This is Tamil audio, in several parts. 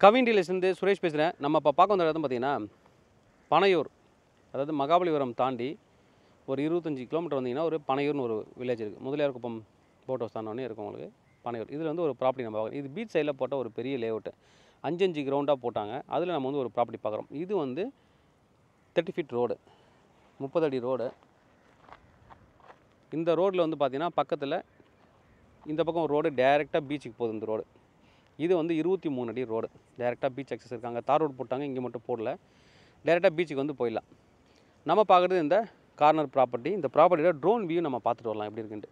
கவின் டீலர்ஸ்லேருந்து சுரேஷ் பேசுகிறேன். நம்ம இப்போ பார்க்க வந்த இடம் பார்த்தீங்கன்னா பனையூர், அதாவது மகாபலிபுரம் தாண்டி ஒரு 25 கிலோமீட்டர் வந்தீங்கன்னா ஒரு பனையூர்னு ஒரு வில்லேஜ் இருக்குது. முதலியார்குப்பம் போட் ஹவுஸ் தானே இருக்கும் உங்களுக்கு பனையூர். இதில் வந்து ஒரு ப்ராப்பர்ட்டி நம்ம பார்க்குறோம். இது பீச் சைடில் போட்ட ஒரு பெரிய லேஅவுட்டு 5 கிரவுண்டாக போட்டாங்க. அதில் நம்ம வந்து ஒரு ப்ராப்பர்ட்டி பார்க்குறோம். இது வந்து 30 ஃபீட் ரோடு, 30 அடி ரோடு. இந்த ரோட்டில் வந்து பார்த்திங்கன்னா பக்கத்தில் இந்த பக்கம் ஒரு ரோடு டேரெக்டாக பீச்சுக்கு போகுது. இந்த ரோடு இது வந்து 23 அடி ரோடு. டேரெக்டாக பீச் அக்சஸ் இருக்காங்க. தார் ரோடு போட்டாங்க, இங்கே மட்டும் போடல. டேரெக்டாக பீச்சுக்கு வந்து போயிடலாம். நம்ம பார்க்குறது இந்த கார்னர் ப்ராப்பர்ட்டி. இந்த ப்ராப்பர்ட்டியோட ட்ரோன் வியூ நம்ம பார்த்துட்டு வரலாம் எப்படி இருக்குன்ட்டு.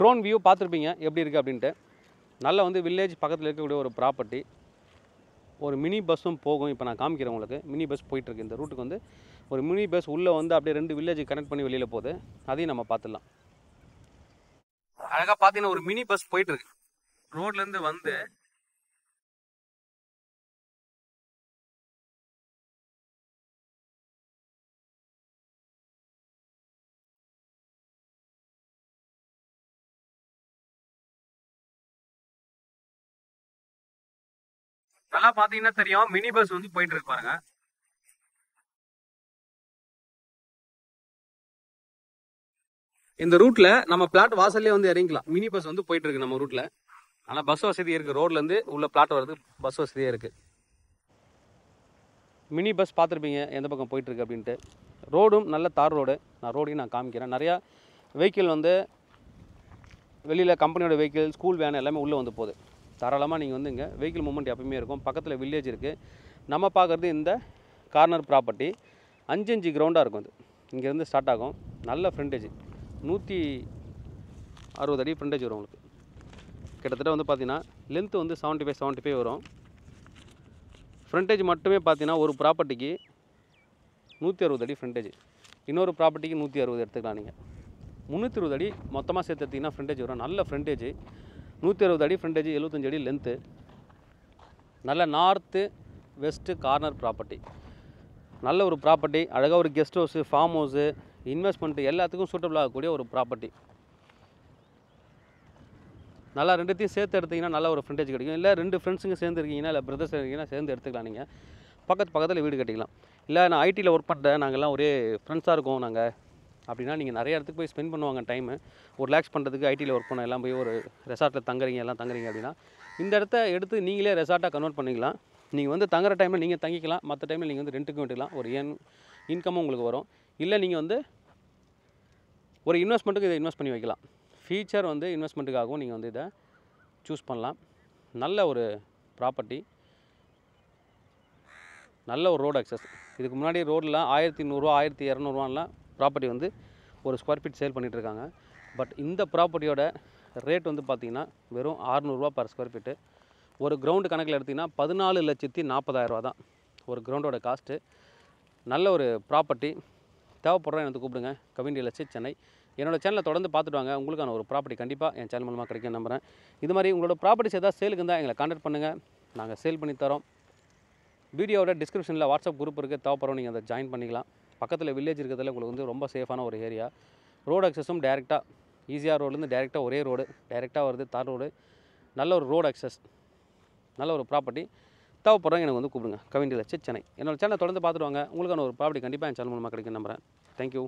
ட்ரோன் வியூ பார்த்துருப்பீங்க எப்படி இருக்குது அப்படின்ட்டு. நல்லா வந்து வில்லேஜ் பக்கத்தில் இருக்கக்கூடிய ஒரு ப்ராப்பர்ட்டி. ஒரு மினி பஸ்ஸும் போகும். இப்போ நான் காமிக்கிறேன் உங்களுக்கு. மினி பஸ் போயிட்டுருக்கு. இந்த ரூட்டுக்கு வந்து ஒரு மினி பஸ் உள்ளே வந்து அப்படியே 2 வில்லேஜ் கனெக்ட் பண்ணி வெளியில் போகுது. அதையும் நம்ம பார்த்துடலாம். அழகாக பார்த்தீங்கன்னா ஒரு மினி பஸ் போயிட்டுருக்கு. ரோட்லேருந்து வந்து நல்லா பார்த்தீங்கன்னா தெரியும் மினி பஸ் வந்து போயிட்டு இருக்கு பாருங்க. இந்த ரூட்ல நம்ம பிளாட் வாசல்லே வந்து இறங்கிக்கலாம். மினி பஸ் வந்து போயிட்டு இருக்கு நம்ம ரூட்ல. ஆனால் பஸ் வசதி இருக்கு. ரோட்ல இருந்து உள்ள பிளாட் வர்றது பஸ் வசதியே இருக்கு. மினி பஸ் பார்த்துருப்பீங்க எந்த பக்கம் போயிட்டு இருக்கு அப்படின்ட்டு. ரோடும் நல்ல தார் ரோடு. நான் ரோடையும் நான் காமிக்கிறேன். நிறையா வெஹிக்கிள் வந்து வெளியில் கம்பெனியோட வெஹிக்கிள், ஸ்கூல் வேன் எல்லாமே உள்ளே வந்து போகுது. தாராளமாக நீங்கள் வந்து இங்கே வெஹிக்கிள் மூவ்மெண்ட் எப்பவுமே இருக்கும். பக்கத்தில் வில்லேஜ் இருக்குது. நம்ம பார்க்குறது இந்த கார்னர் ப்ராப்பர்ட்டி 5 கிரவுண்டாக இருக்கும். அது இங்கேருந்து ஸ்டார்ட் ஆகும். நல்ல ஃப்ரண்டேஜ் 160 அடி ஃப்ரண்டேஜ் வரும் உங்களுக்கு. கிட்டத்தட்ட வந்து பார்த்தீங்கன்னா லென்த்து வந்து 75 வரும். ஃப்ரண்டேஜ் மட்டுமே பார்த்தீங்கன்னா ஒரு ப்ராப்பர்ட்டிக்கு 160 அடி ஃப்ரண்டேஜ். இன்னொரு ப்ராப்பர்ட்டிக்கு 160 எடுத்துக்கலாம். நீங்கள் 320 அடி மொத்தமாக சேர்த்து எடுத்திங்கன்னா ஃப்ரண்டேஜ் வரும். நல்ல ஃப்ரண்டேஜ் 160 அடி ஃப்ரண்டேஜ், 75 அடி லென்த்து. நல்ல நார்த்து வெஸ்ட்டு கார்னர் ப்ராப்பர்ட்டி. நல்ல ஒரு ப்ராப்பர்ட்டி. அழகாக ஒரு guest house, form house, investment எல்லாத்துக்கும் சூட்டபிள் ஆகக்கூடிய ஒரு ப்ராப்பர்ட்டி. நல்லா ரெண்டுத்தையும் சேர்த்து எடுத்திங்கன்னா நல்ல ஒரு ஃப்ரண்டேஜ் கிடைக்கும். இல்லை 2 ஃப்ரெண்ட்ஸுங்க சேர்ந்து இருக்கீங்கன்னா, இல்லை பிரதர்ஸ் இருக்கீங்கன்னா சேர்ந்து எடுத்துக்கலாம். நீங்கள் பக்கத்தில் வீடு கட்டிக்கலாம். இல்லை நான் ஐடியில் ஒர்க் பண்ணுறேன், நாங்கள்லாம் ஒரே ஃப்ரெண்ட்ஸாக இருக்கோம் நாங்கள் அப்படின்னா, நீங்கள் நிறைய இடத்துக்கு போய் ஸ்பெண்ட் பண்ணுவாங்க டைமு. ஒரு ரிலாக்ஸ் பண்ணுறதுக்கு ஐடியில் ஒர்க் பண்ண எல்லாம் போய் ஒரு ரெசார்ட்டில் தங்குறீங்க அப்படின்னா இந்த இடத்த எடுத்து நீங்களே ரெசார்ட்டாக கன்வெர்ட் பண்ணிக்கலாம். நீங்கள் வந்து தங்குற டைமில் நீங்கள் தங்கிக்கலாம். மற்ற டைமில் நீங்கள் வந்து ரெண்ட்டுக்கும் விட்டுக்கலாம். ஒரு இன்கமும் உங்களுக்கு வரும். இல்லை நீங்கள் வந்து ஒரு இன்வெஸ்ட்மெண்ட்டுக்கு இதை இன்வெஸ்ட் பண்ணி வைக்கலாம். ஃபியூச்சர் வந்து இன்வெஸ்ட்மெண்ட்டுக்காகவும் நீங்கள் வந்து இதை சூஸ் பண்ணலாம். நல்ல ஒரு ப்ராப்பர்ட்டி, நல்ல ஒரு ரோடு அக்சஸ். இதுக்கு முன்னாடி ரோடெலாம் 1100 1200 ப்ராப்பர்ட்டி வந்து ஒரு ஸ்கொயர் ஃபீட் சேல் பண்ணிகிட்ருக்காங்க. பட் இந்த ப்ராப்பர்ட்டியோட ரேட் வந்து பார்த்திங்கன்னா வெறும் 600 பர் ஸ்கொயர் ஃபீட்டு. ஒரு கிரவுண்டு கணக்கில் எடுத்திங்கன்னா 14,40,000 தான் ஒரு கிரவுண்டோட காஸ்ட்டு. நல்ல ஒரு ப்ராப்பர்ட்டி. தேவைப்படுறோம் எனக்கு கூப்பிடுங்க. கவின் டீலர்ஸ் சென்னை. என்னோடய சேனலை தொடர்ந்து பார்த்துட்டு வாங்க. உங்களுக்கான ஒரு ப்ராப்பர்ட்டி கண்டிப்பாக என் சேனல் மூலமாக கிடைக்கும் நம்புகிறேன். இது மாதிரி உங்களோட ப்ராப்பர்ட்டிஸ் ஏதாவது சேலுக்கு இருந்தால் எங்களை கான்டாக்ட் பண்ணுங்கள். நாங்கள் சேல் பண்ணி தரோம். வீடியோவோட டிஸ்கிரிப்ஷனில் வாட்ஸ்அப் குரூப் இருக்குது. தேவைப்படுறோம் நீங்கள் அதை ஜாயின் பண்ணிக்கலாம். பக்கத்தில் வில்லேஜ் இருக்கிறதுல உங்களுக்கு வந்து ரொம்ப சேஃபான ஒரு ஏரியா. ரோடு அக்சஸும் டேரெக்டாக ஈஸியாக ரோட்லேருந்து டேரெக்டாக ஒரே ரோடு டேரெக்டாக வருது. தார் ரோடு. நல்ல ஒரு ரோடு அக்சஸ், நல்ல ஒரு ப்ராப்பர்ட்டி. தேவைப்படுறவங்க எனக்கு வந்து கூப்பிடுங்க. கவின் டீலர்ஸ் சென்னை. என்னோட சேனலை தொடர்ந்து பார்த்துட்டு வாங்க. உங்களுக்கான ஒரு ப்ராப்பர்ட்டி கண்டிப்பாக என் சேனல் மூலமாக கிடைக்கும் நம்புகிறேன். தேங்க்யூ.